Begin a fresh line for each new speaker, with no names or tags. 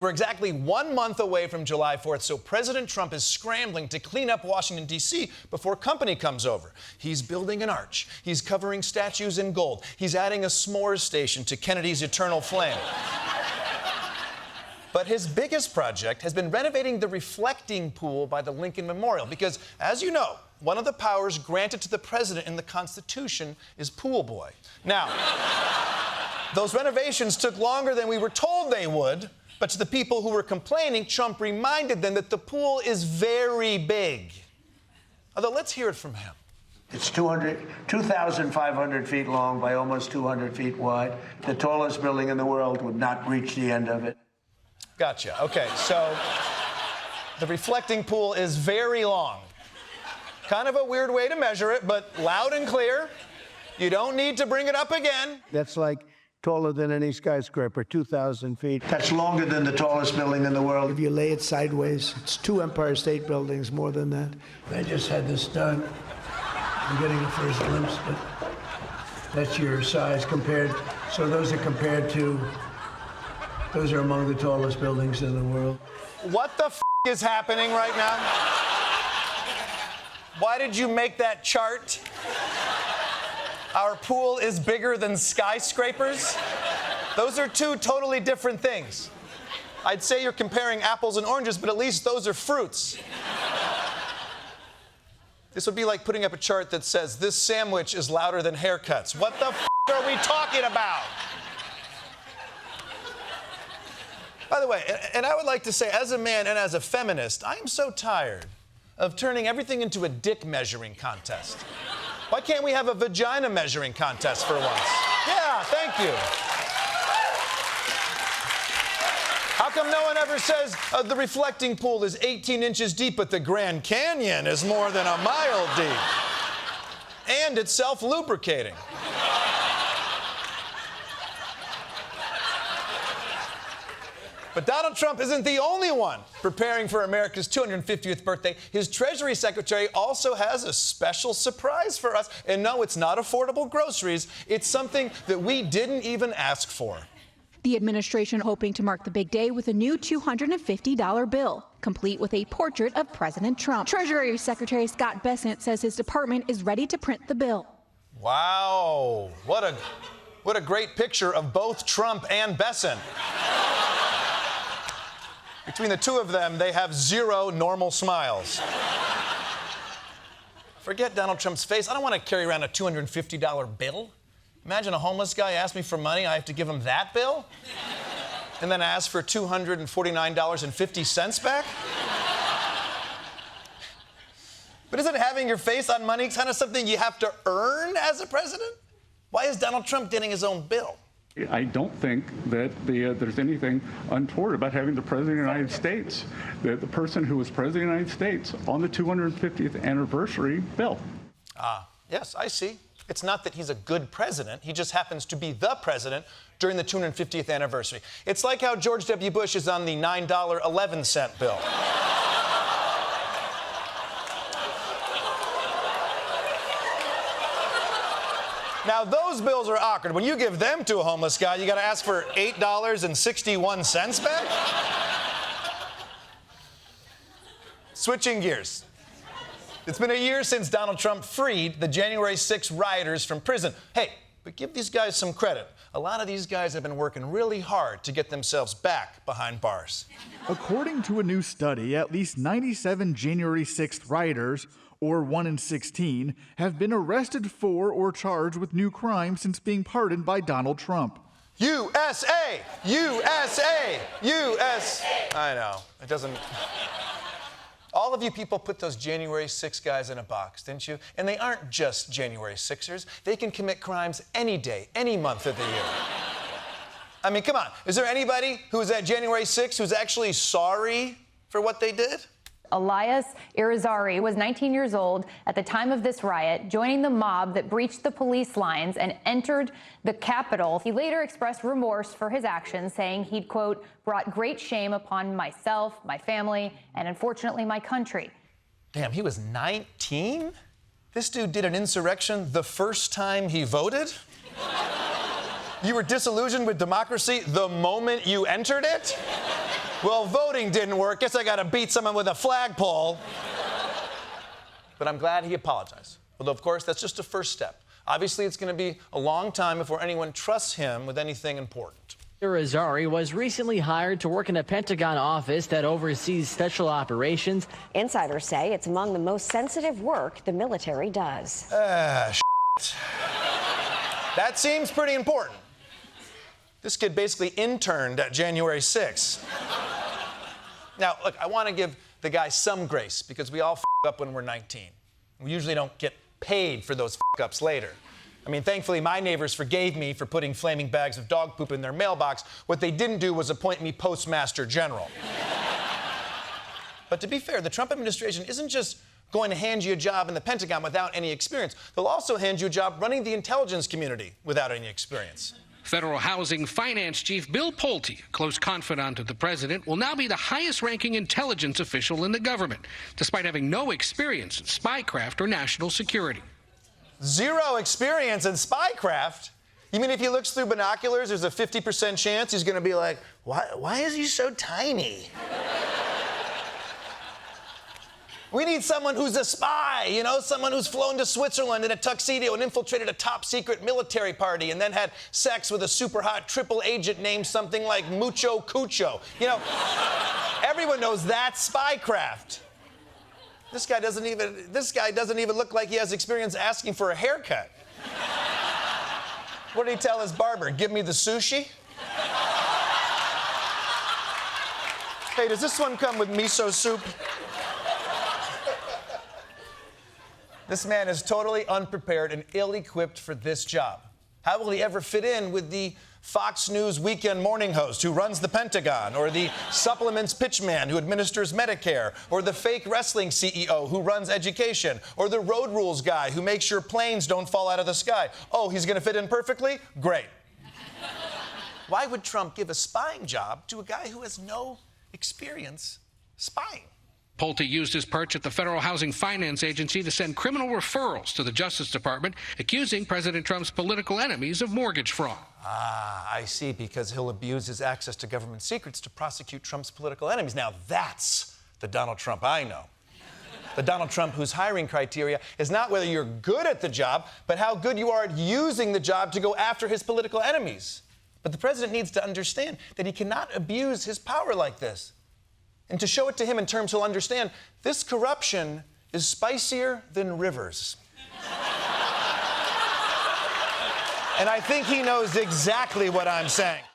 We're exactly 1 month away from July 4th, so President Trump is scrambling to clean up Washington, D.C. before company comes over. He's building an arch. He's covering statues in gold. He's adding a s'mores station to Kennedy's eternal flame. But his biggest project has been renovating the reflecting pool by the Lincoln Memorial because, as you know, one of the powers granted to the president in the Constitution is pool boy. Now, those renovations took longer than we were told they would. But to the people who were complaining, Trump reminded them that the pool is very big. Although, let's hear it from him.
It's 2,500 feet long by almost 200 feet wide. The tallest building in the world would not reach the end of it.
Gotcha. Okay, so the reflecting pool is very long. Kind of a weird way to measure it, but loud and clear. You don't need to bring it up again.
That's like taller than any skyscraper, 2,000 feet. That's longer than the tallest building in the world. If you lay it sideways, it's 2 Empire State Buildings, more than that. I just had this done. I'm getting a first glimpse, but that's your size compared. So those are compared to, those are among the tallest buildings in the world.
What the f is happening right now? Why did you make that chart? Our pool is bigger than skyscrapers? Those are two totally different things. I'd say you're comparing apples and oranges, but at least those are fruits. This would be like putting up a chart that says, this sandwich is louder than haircuts. What the f are we talking about? By the way, and I would like to say, as a man and as a feminist, I am so tired of turning everything into a dick measuring contest. Why can't we have a vagina measuring contest for once? Yeah, thank you. How come no one ever says the reflecting pool is 18 inches deep, but the Grand Canyon is more than a mile deep? And it's self-lubricating. But Donald Trump isn't the only one preparing for America's 250th birthday. His Treasury Secretary also has a special surprise for us. And no, it's not affordable groceries. It's something that we didn't even ask for.
The administration hoping to mark the big day with a new $250 bill, complete with a portrait of President Trump. Treasury Secretary Scott Bessent says his department is ready to print the bill.
Wow, what a great picture of both Trump and Bessent. Between the two of them, they have 0 normal smiles. Forget Donald Trump's face. I don't want to carry around a $250 bill. Imagine a homeless guy asks me for money. I have to give him that bill? And then ask for $249.50 back? But isn't having your face on money kind of something you have to earn as a president? Why is Donald Trump getting his own bill?
I don't think that there's anything untoward about having the President of the United States, the person who was President of the United States, on the 250th anniversary bill.
Yes, I see. It's not that he's a good president. He just happens to be the president during the 250th anniversary. It's like how George W. Bush is on the $9.11 bill. Now, those bills are awkward. When you give them to a homeless guy, you got to ask for $8.61 back? Switching gears. It's been a year since Donald Trump freed the January 6 rioters from prison. Hey, but give these guys some credit. A lot of these guys have been working really hard to get themselves back behind bars.
According to a new study, at least 97 January 6th rioters, or 1 in 16, have been arrested for or charged with new crimes since being pardoned by Donald Trump.
USA! USA! USA! I know. It doesn't... All of you people put those January 6 guys in a box, didn't you? And they aren't just January 6ers. They can commit crimes any day, any month of the year. I mean, come on. Is there anybody who was at January 6 who's actually sorry for what they did?
Elias Irizarry was 19 years old at the time of this riot, joining the mob that breached the police lines and entered the Capitol. He later expressed remorse for his actions, saying he'd, quote, brought great shame upon myself, my family, and unfortunately my country.
Damn, he was 19? This dude did an insurrection the first time he voted? You were disillusioned with democracy the moment you entered it? Well, voting didn't work. Guess I got to beat someone with a flagpole. But I'm glad he apologized. Although, of course, that's just a first step. Obviously, it's going to be a long time before anyone trusts him with anything important.
Azari was recently hired to work in a Pentagon office that oversees special operations.
Insiders say it's among the most sensitive work the military does.
Shit. That seems pretty important. This kid basically interned at January 6th. Now, look, I want to give the guy some grace because we all f up when we're 19. We usually don't get paid for those f-ups later. I mean, thankfully, my neighbors forgave me for putting flaming bags of dog poop in their mailbox. What they didn't do was appoint me Postmaster General. But to be fair, the Trump administration isn't just going to hand you a job in the Pentagon without any experience. They'll also hand you a job running the intelligence community without any experience.
Federal Housing Finance Chief Bill Pulte, a close confidant of the president, will now be the highest-ranking intelligence official in the government, despite having no experience in spycraft or national security.
Zero experience in spycraft? You mean if he looks through binoculars, there's a 50% chance he's going to be like, why is he so tiny? We need someone who's a spy, you know, someone who's flown to Switzerland in a tuxedo and infiltrated a top-secret military party and then had sex with a super-hot triple agent named something like Mucho Cucho. You know, everyone knows that's spycraft. This guy doesn't even look like he has experience asking for a haircut. What did he tell his barber? Give me the sushi? Hey, does this one come with miso soup? This man is totally unprepared and ill-equipped for this job. How will he ever fit in with the Fox News weekend morning host who runs the Pentagon, or the supplements pitchman who administers Medicare, or the fake wrestling CEO who runs education, or the road rules guy who makes sure planes don't fall out of the sky? Oh, he's going to fit in perfectly? Great. Why would Trump give a spying job to a guy who has no experience spying?
Pulte used his perch at the Federal Housing Finance Agency to send criminal referrals to the Justice Department, accusing President Trump's political enemies of mortgage fraud.
Ah, I see, because he'll abuse his access to government secrets to prosecute Trump's political enemies. Now that's the Donald Trump I know. The Donald Trump whose hiring criteria is not whether you're good at the job, but how good you are at using the job to go after his political enemies. But the president needs to understand that he cannot abuse his power like this. And to show it to him in terms he'll understand, this corruption is spicier than rivers. And I think he knows exactly what I'm saying.